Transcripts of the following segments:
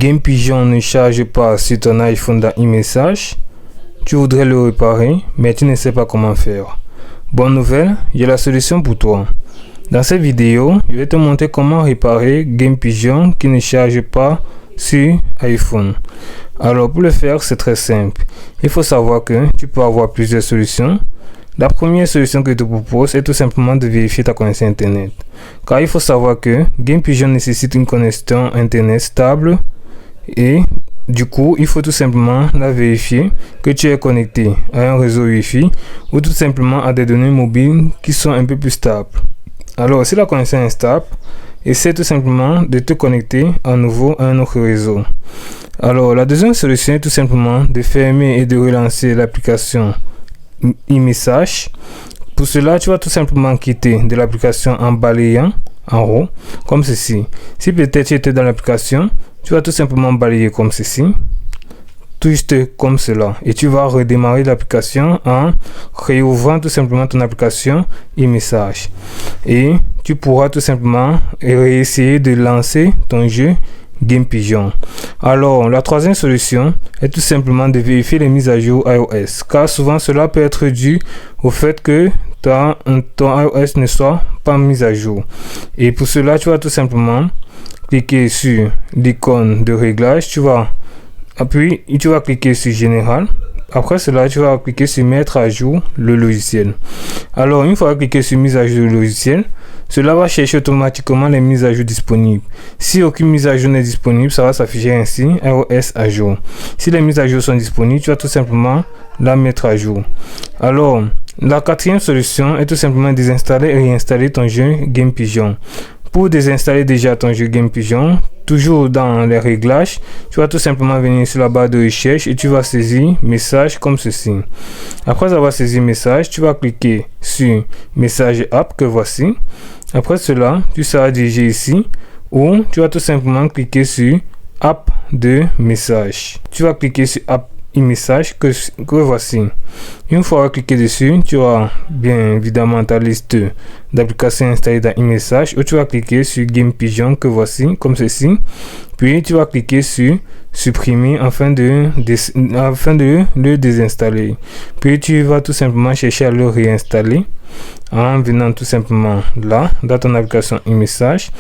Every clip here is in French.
Game Pigeon ne charge pas sur ton iPhone dans e-message. Tu voudrais le réparer, mais tu ne sais pas comment faire. Bonne nouvelle, j'ai la solution pour toi. Dans cette vidéo, je vais te montrer comment réparer Game Pigeon qui ne charge pas sur iPhone. Alors pour le faire, c'est très simple. Il faut savoir que tu peux avoir plusieurs solutions. La première solution que je te propose est tout simplement de vérifier ta connexion Internet. Car il faut savoir que Game Pigeon nécessite une connexion Internet stable et du coup, il faut tout simplement la vérifier que tu es connecté à un réseau Wi-Fi ou tout simplement à des données mobiles qui sont un peu plus stables. Alors, si la connexion est stable, essaie tout simplement de te connecter à nouveau à un autre réseau. Alors, la deuxième solution est tout simplement de fermer et de relancer l'application e-message. Pour cela, tu vas tout simplement quitter de l'application en balayant en haut, comme ceci. Si peut-être tu étais dans l'application, tu vas tout simplement balayer comme ceci, juste comme cela, et tu vas redémarrer l'application en réouvrant tout simplement ton application e-message, et tu pourras tout simplement essayer de lancer ton jeu Game Pigeon. Alors, la troisième solution est tout simplement de vérifier les mises à jour iOS, car souvent cela peut être dû au fait que ton iOS ne soit pas mis à jour. Et pour cela, tu vas tout simplement cliquer sur l'icône de réglage, tu vas cliquer sur Général. Après cela, tu vas cliquer sur Mettre à jour le logiciel. Alors, une fois cliqué sur Mise à jour le logiciel, cela va chercher automatiquement les mises à jour disponibles. Si aucune mise à jour n'est disponible, ça va s'afficher ainsi, iOS à jour. Si les mises à jour sont disponibles, tu vas tout simplement la mettre à jour. Alors, la quatrième solution est tout simplement de désinstaller et réinstaller ton jeu Game Pigeon. Pour désinstaller déjà ton jeu Game Pigeon, toujours dans les réglages, tu vas tout simplement venir sur la barre de recherche et tu vas saisir message comme ceci. Après avoir saisi message, tu vas cliquer sur message app que voici. Après cela, tu seras dirigé ici ou tu vas tout simplement cliquer sur app de message. Tu vas cliquer sur app e-message que voici. Une fois cliqué dessus, tu auras bien évidemment ta liste d'applications installées dans e-message où tu vas cliquer sur Game Pigeon que voici comme ceci. Puis tu vas cliquer sur supprimer afin de le désinstaller. Puis tu vas tout simplement chercher à le réinstaller en venant tout simplement là dans ton application e-message,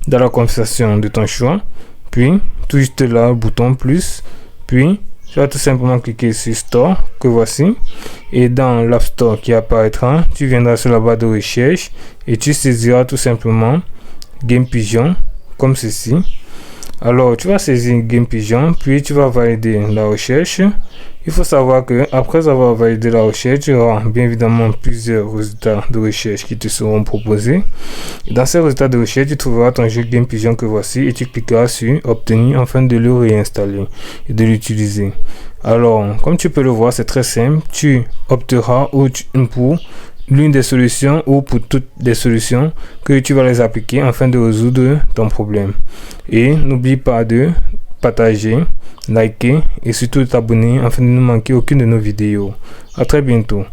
dans la configuration de ton choix, puis tout juste là bouton plus, puis tu vas tout simplement cliquer sur Store que voici et dans l'App Store qui apparaîtra, tu viendras sur la barre de recherche et tu saisiras tout simplement Game Pigeon comme ceci. Alors tu vas saisir Game Pigeon puis tu vas valider la recherche. Il faut savoir que après avoir validé la recherche, tu auras bien évidemment plusieurs résultats de recherche qui te seront proposés. Et dans ces résultats de recherche, tu trouveras ton jeu Game Pigeon que voici et tu cliqueras sur obtenir afin de le réinstaller et de l'utiliser. Alors, comme tu peux le voir, c'est très simple. Tu opteras pour l'une des solutions ou pour toutes les solutions que tu vas les appliquer afin de résoudre ton problème. Et n'oublie pas de partager, liker et surtout t'abonner afin de ne manquer aucune de nos vidéos. À très bientôt.